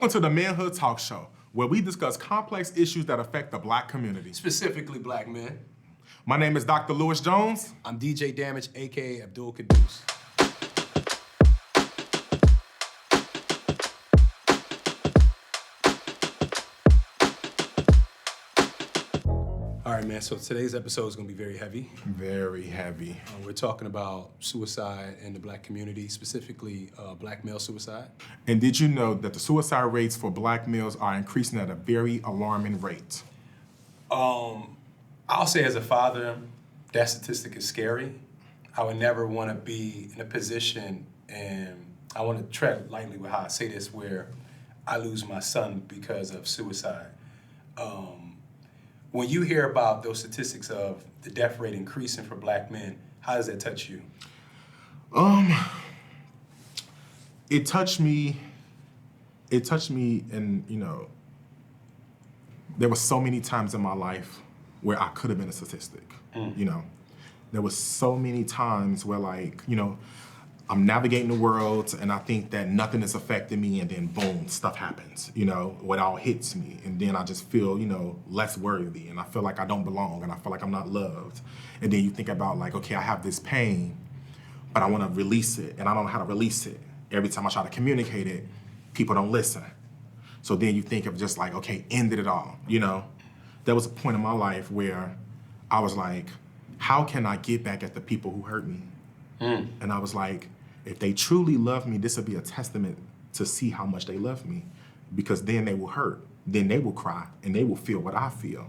Welcome to the ManHOOD Talk Show, where we discuss complex issues that affect the Black community. Specifically Black men. My name is Dr. Lewis Jones. I'm DJ Damage, aka Abdul Quddas. All right, man, so today's episode is gonna be very heavy. Very heavy. We're talking about suicide in the Black community, specifically Black male suicide. And did you know that the suicide rates for Black males are increasing at a very alarming rate? I'll say as a father, that statistic is scary. I would never want to be in a position, and I want to tread lightly with how I say this, where I lose my son because of suicide. When you hear about those statistics of the death rate increasing for Black men, how does that touch you? It touched me, and there were so many times in my life where I could have been a statistic. There was so many times where I'm navigating the world and I think that nothing is affecting me, and then boom, stuff happens, what all hits me. And then I just feel, less worthy, and I feel like I don't belong, and I feel like I'm not loved. And then you think about okay, I have this pain, but I want to release it, and I don't know how to release it. Every time I try to communicate it, people don't listen. So then you think of just okay, ended it all, There was a point in my life where I was like, how can I get back at the people who hurt me? And I was like, if they truly love me, this will be a testament to see how much they love me, because then they will hurt, then they will cry, and they will feel what I feel.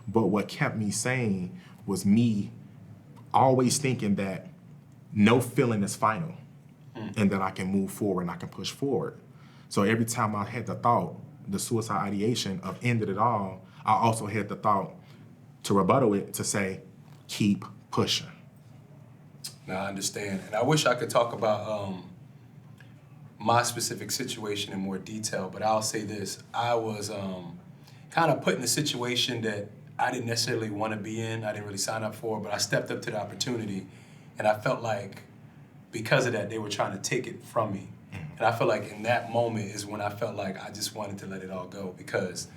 But what kept me sane was me always thinking that no feeling is final, and that I can move forward and I can push forward. So every time I had the thought, the suicide ideation of ended it all, I also had the thought to rebuttal it, to say, keep pushing. Now, I understand. And I wish I could talk about my specific situation in more detail, but I'll say this. I was kind of put in a situation that I didn't necessarily want to be in. I didn't really sign up for, but I stepped up to the opportunity, and I felt like because of that, they were trying to take it from me. And I feel like in that moment is when I felt like I just wanted to let it all go, because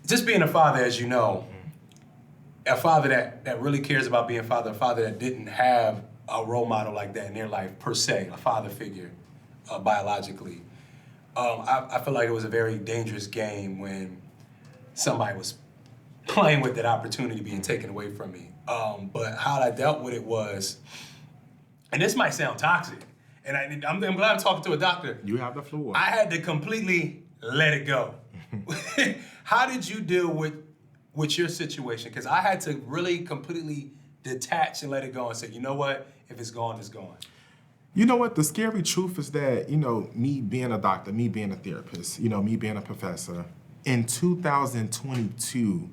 just being a father, as you know, a father that really cares about being a father that didn't have a role model like that in their life per se, a father figure biologically. I feel like it was a very dangerous game when somebody was playing with that opportunity being taken away from me. But how I dealt with it was, and this might sound toxic, and I'm glad I'm talking to a doctor. You have the floor. I had to completely let it go. How did you deal with your situation? Because I had to really completely detach and let it go and say, you know what? If it's gone, it's gone. You know what? The scary truth is that, me being a doctor, me being a therapist, me being a professor, in 2022,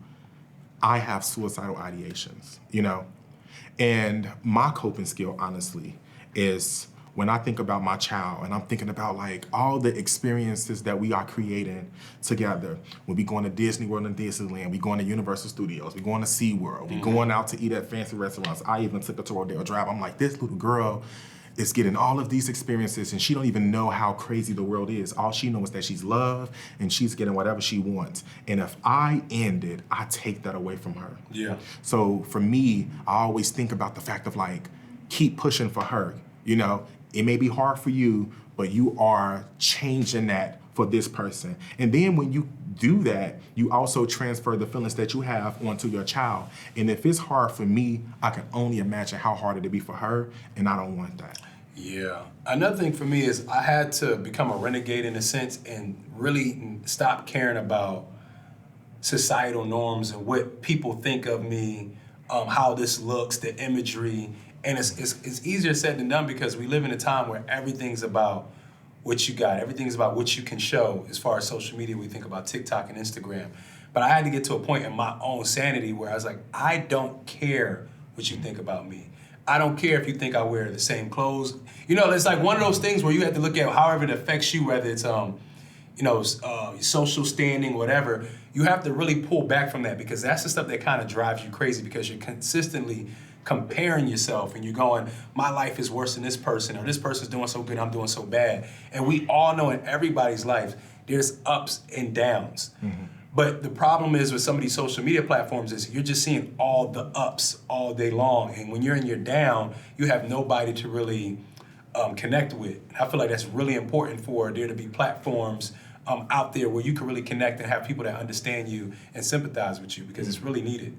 I have suicidal ideations, And my coping skill, honestly, is when I think about my child, and I'm thinking about all the experiences that we are creating together. When we going to Disney World and Disneyland, we going to Universal Studios, we going to SeaWorld, we going out to eat at fancy restaurants. I even took her to Rodeo Drive. I'm like, this little girl is getting all of these experiences, and she don't even know how crazy the world is. All she knows is that she's loved, and she's getting whatever she wants. And if I end it, I take that away from her. Yeah. So for me, I always think about the fact of keep pushing for her, It may be hard for you, but you are changing that for this person. And then when you do that, you also transfer the feelings that you have onto your child. And if it's hard for me, I can only imagine how hard it'd be for her, and I don't want that. Yeah. Another thing for me is I had to become a renegade in a sense and really stop caring about societal norms and what people think of me, how this looks, the imagery. And it's easier said than done, because we live in a time where everything's about what you got. Everything's about what you can show as far as social media. We think about TikTok and Instagram. But I had to get to a point in my own sanity where I was like, I don't care what you think about me. I don't care if you think I wear the same clothes. It's like one of those things where you have to look at however it affects you, whether it's social standing, whatever. You have to really pull back from that, because that's the stuff that kind of drives you crazy, because you're consistently comparing yourself and you're going, my life is worse than this person, or this person's doing so good, I'm doing so bad. And we all know in everybody's life, there's ups and downs. But the problem is with some of these social media platforms is you're just seeing all the ups all day long. And when you're in your down, you have nobody to really connect with. I feel like that's really important for there to be platforms out there where you can really connect and have people that understand you and sympathize with you, because it's really needed.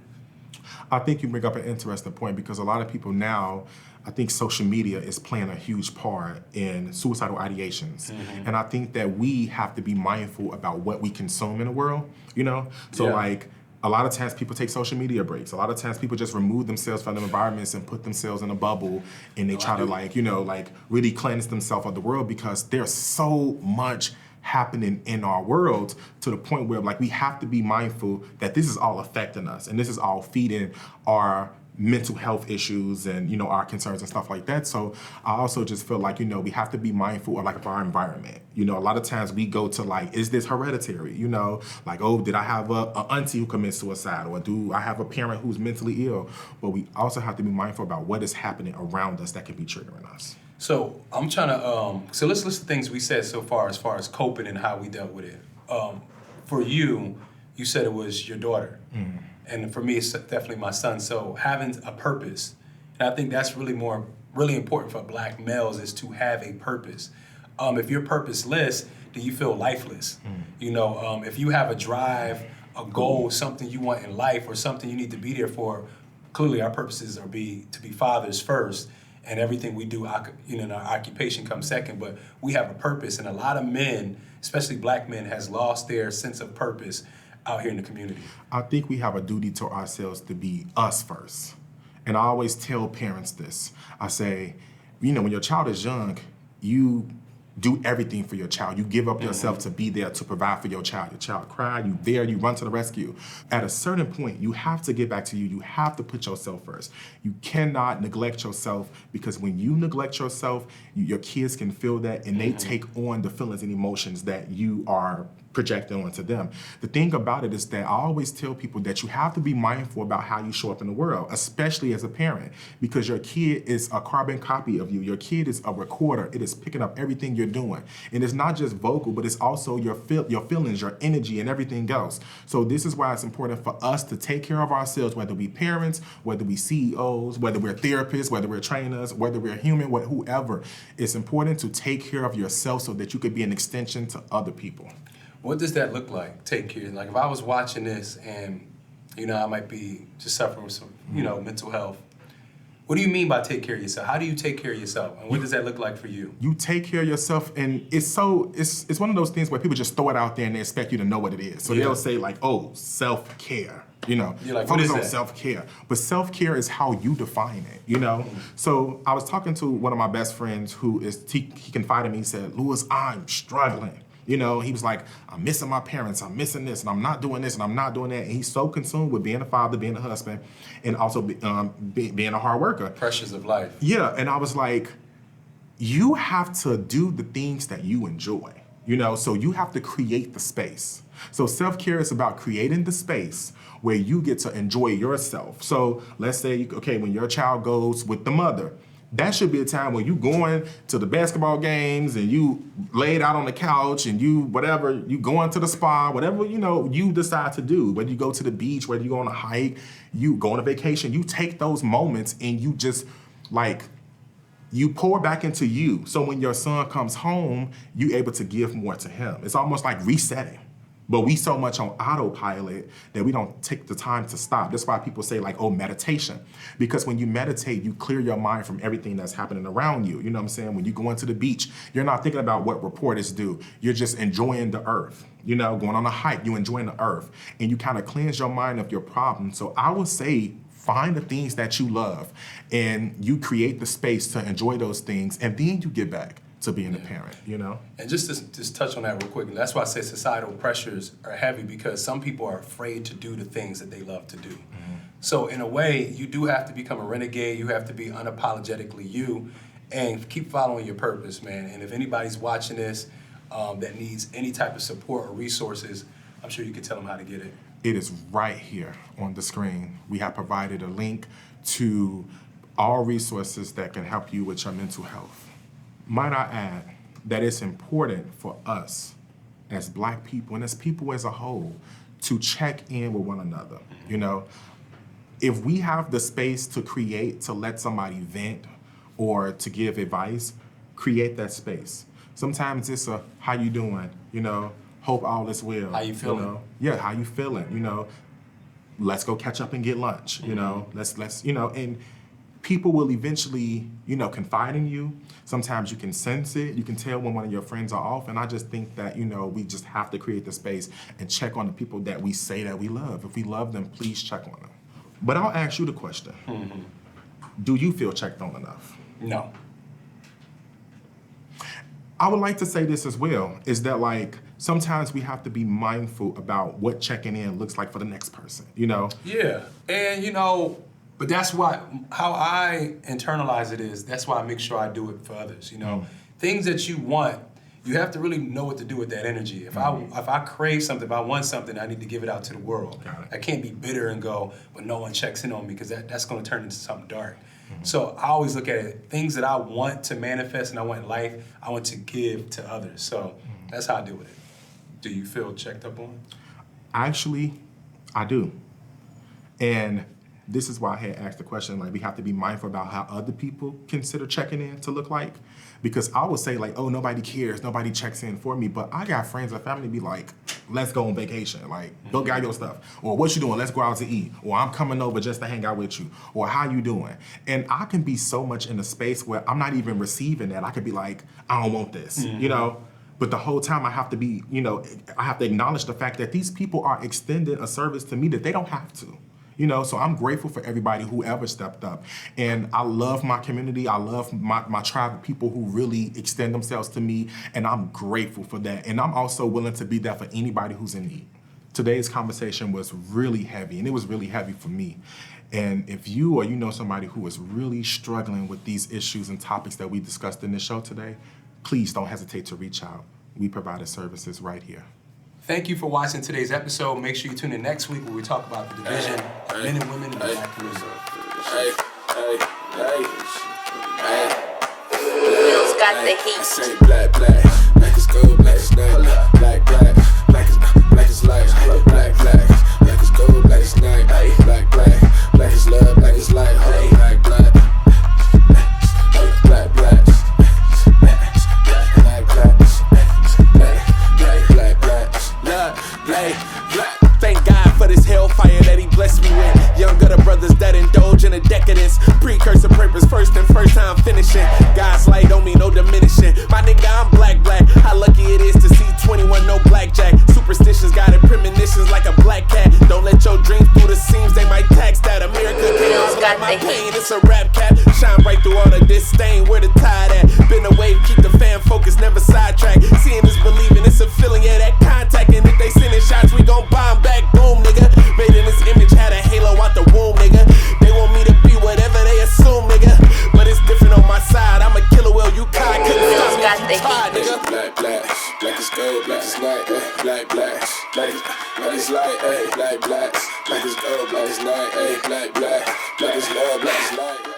I think you bring up an interesting point, because a lot of people now, I think social media is playing a huge part in suicidal ideations. And I think that we have to be mindful about what we consume in the world, you know? So like, a lot of times people take social media breaks. A lot of times people just remove themselves from the environments and put themselves in a bubble, and they try to like, you know, like really cleanse themselves of the world, because there's so much happening in our world, to the point where like we have to be mindful that this is all affecting us, and this is all feeding our mental health issues and, you know, our concerns and stuff like that. So I also just feel like, you know, we have to be mindful of like of our environment. You know, a lot of times we go to like, is this hereditary? You know, like, oh, did I have a auntie who commits suicide, or do I have a parent who's mentally ill? But we also have to be mindful about what is happening around us that can be triggering us. So I'm trying to, so let's list the things we said so far as coping and how we dealt with it. For you, you said it was your daughter. And for me, it's definitely my son. So having a purpose, and I think that's really important for Black males, is to have a purpose. If you're purposeless, then you feel lifeless. You know, if you have a drive, a goal, something you want in life, or something you need to be there for, clearly our purposes are to be fathers first, and everything we do, you know, our occupation comes second. But we have a purpose, and a lot of men, especially Black men, has lost their sense of purpose out here in the community. I think we have a duty to ourselves to be us first. And I always tell parents this. I say, you know, when your child is young, you do everything for your child. You give up yourself to be there to provide for your child. Your child cries, you there, you run to the rescue. At a certain point, you have to get back to you. You have to put yourself first. You cannot neglect yourself, because when you neglect yourself, your kids can feel that, and they take on the feelings and emotions that you are projecting onto them. The thing about it is that I always tell people that you have to be mindful about how you show up in the world, especially as a parent, because your kid is a carbon copy of you. Your kid is a recorder. It is picking up everything you're doing. And it's not just vocal, but it's also your feelings, your energy, and everything else. So this is why it's important for us to take care of ourselves, whether we parents, whether we CEOs, whether we're therapists, whether we're trainers, whether we're human, whoever. It's important to take care of yourself so that you could be an extension to other people. What does that look like, take care? Like if I was watching this and, you know, I might be just suffering with some, you know, mental health. What do you mean by take care of yourself? How do you take care of yourself? And what does that look like for you? You take care of yourself, and it's one of those things where people just throw it out there and they expect you to know what it is. So they'll say like, oh, self-care, you know, you're like, focus on self-care. But self-care is how you define it, you know? So I was talking to one of my best friends he confided in me, he said, Louis, I'm struggling. You know, he was like, I'm missing my parents, I'm missing this, and I'm not doing this, and I'm not doing that. And he's so consumed with being a father, being a husband, and also being a hard worker. Pressures of life. Yeah, and I was like, you have to do the things that you enjoy, you know? So you have to create the space. So self-care is about creating the space where you get to enjoy yourself. So let's say, okay, when your child goes with the mother, that should be a time when you going to the basketball games and you laid out on the couch and you going to the spa, whatever, you know, you decide to do, whether you go to the beach, whether you go on a hike, you go on a vacation, you take those moments and you just like, you pour back into you. So when your son comes home, you're able to give more to him. It's almost like resetting. But we so much on autopilot that we don't take the time to stop. That's why people say like, oh, meditation. Because when you meditate, you clear your mind from everything that's happening around you. You know what I'm saying? When you go into the beach, you're not thinking about what reporters do. You're just enjoying the earth. You know, going on a hike, you enjoying the earth. And you kind of cleanse your mind of your problems. So I would say, find the things that you love and you create the space to enjoy those things, and then you get back to being a parent, you know? And just to touch on that real quick, that's why I say societal pressures are heavy, because some people are afraid to do the things that they love to do. So in a way, you do have to become a renegade. You have to be unapologetically you and keep following your purpose, man. And if anybody's watching this that needs any type of support or resources, I'm sure you can tell them how to get it. It is right here on the screen. We have provided a link to all resources that can help you with your mental health. Might I add that it's important for us as Black people and as people as a whole to check in with one another. You know, if we have the space to create, to let somebody vent or to give advice, create that space. Sometimes it's a, how you doing? You know, hope all is well. How you feeling? know? Yeah, how you feeling? You know, let's go catch up and get lunch. You know, let's you know, and people will eventually, you know, confide in you. Sometimes you can sense it. You can tell when one of your friends are off. And I just think that, you know, we just have to create the space and check on the people that we say that we love. If we love them, please check on them. But I'll ask you the question. Do you feel checked on enough? No. I would like to say this as well, is that like, sometimes we have to be mindful about what checking in looks like for the next person, you know? Yeah, and you know, but that's why, how I internalize it is, that's why I make sure I do it for others, you know? Things that you want, you have to really know what to do with that energy. If I crave something, if I want something, I need to give it out to the world. I can't be bitter and go, but no one checks in on me, because that's gonna turn into something dark. So I always look at it, things that I want to manifest and I want in life, I want to give to others. So that's how I deal with it. Do you feel checked up on? Actually, I do. And this is why I had asked the question, like, we have to be mindful about how other people consider checking in to look like. Because I would say, like, oh, nobody cares, nobody checks in for me. But I got friends and family be like, let's go on vacation. Like, go get your stuff. Or what you doing? Let's go out to eat. Or I'm coming over just to hang out with you. Or how you doing? And I can be so much in a space where I'm not even receiving that. I could be like, I don't want this, you know? But the whole time I have to be, you know, I have to acknowledge the fact that these people are extending a service to me that they don't have to. You know, so I'm grateful for everybody who ever stepped up. And I love my community. I love my tribe of people who really extend themselves to me. And I'm grateful for that. And I'm also willing to be there for anybody who's in need. Today's conversation was really heavy, and it was really heavy for me. And if you or you know somebody who is really struggling with these issues and topics that we discussed in this show today, please don't hesitate to reach out. We provide services right here. Thank you for watching today's episode. Make sure you tune in next week where we talk about the division of men and women in the Black community. Bill's got the heat. I say black, black is gold, black is night. Black, black is light. Black is gold, black is night. Black is love, black is light. Black, black. Thank God for this hellfire that he blessed me with. Young gutter brothers that indulge in a decadence. Precursor purpose, first time finishing. God's light on me, no diminishing. My nigga, I'm black. How lucky it is to see 21, no blackjack. Superstitions got it, premonitions like a black cat. Don't let your dreams through the seams, they might tax that. America chaos like my pain, it's a rap cap. Shine right through all of this stain, where the tide at? Been away, keep the fan focused, never sidetrack. Seeing is believing, it's a feeling, yeah, that contact. And if they sending shots, we gon' bomb back, boom, nigga. Made in this image, had a halo out the womb, nigga. They want me to be whatever they assume, nigga. But it's different on my side, I'm a killer whale, you can't stop me, nigga. Black is gold, black is night, black is light, black is gold, black is night, black is love, black is light.